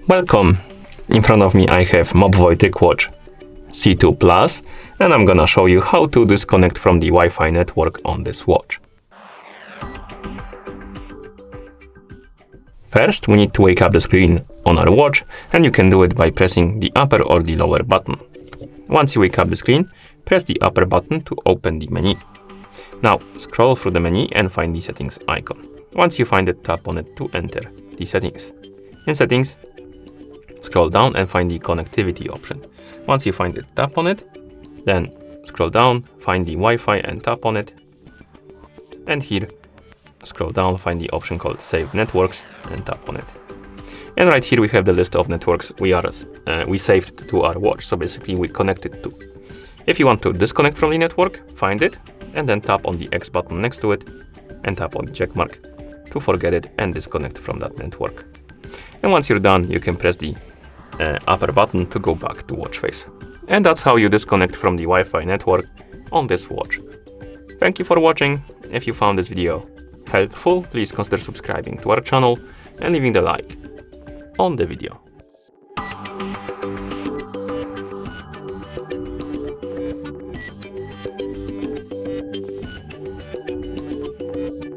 Welcome! In front of me I have MOBVOI TicWatch C2 Plus, and I'm gonna show you how to disconnect from the Wi-Fi network on this watch. First, we need to wake up the screen on our watch, and you can do it by pressing the upper or the lower button. Once you wake up the screen, press the upper button to open the menu. Now, scroll through the menu and find the settings icon. Once you find it, tap on it to enter the settings. In settings, scroll down and find the connectivity option. Once you find it, tap on it, then scroll down, find the Wi-Fi and tap on it. And here, scroll down, find the option called Save Networks and tap on it. And right here we have the list of networks we saved to our watch, so basically we connected to. If you want to disconnect from the network, find it and then tap on the X button next to it and tap on the check mark to forget it and disconnect from that network. And once you're done, you can press the upper button to go back to watch face. And that's how you disconnect from the Wi-Fi network on this watch. Thank you for watching. If you found this video helpful, please consider subscribing to our channel and leaving the like on the video.